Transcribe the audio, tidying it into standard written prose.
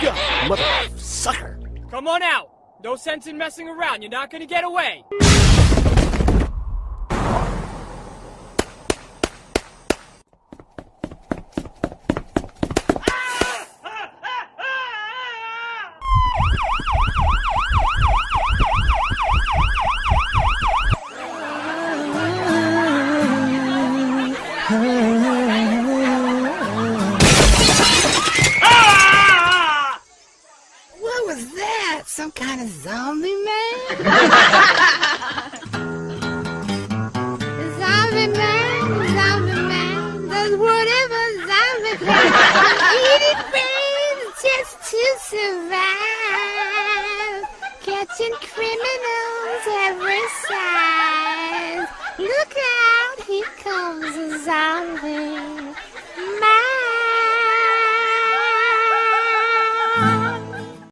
Go, mother sucker. Come on out. No sense in messing around. You're not gonna get away. What was that? Some kind of zombie man? Zombie man does whatever zombie can. Eating brains just to survive. Catching criminals every size. Look out, here comes a zombie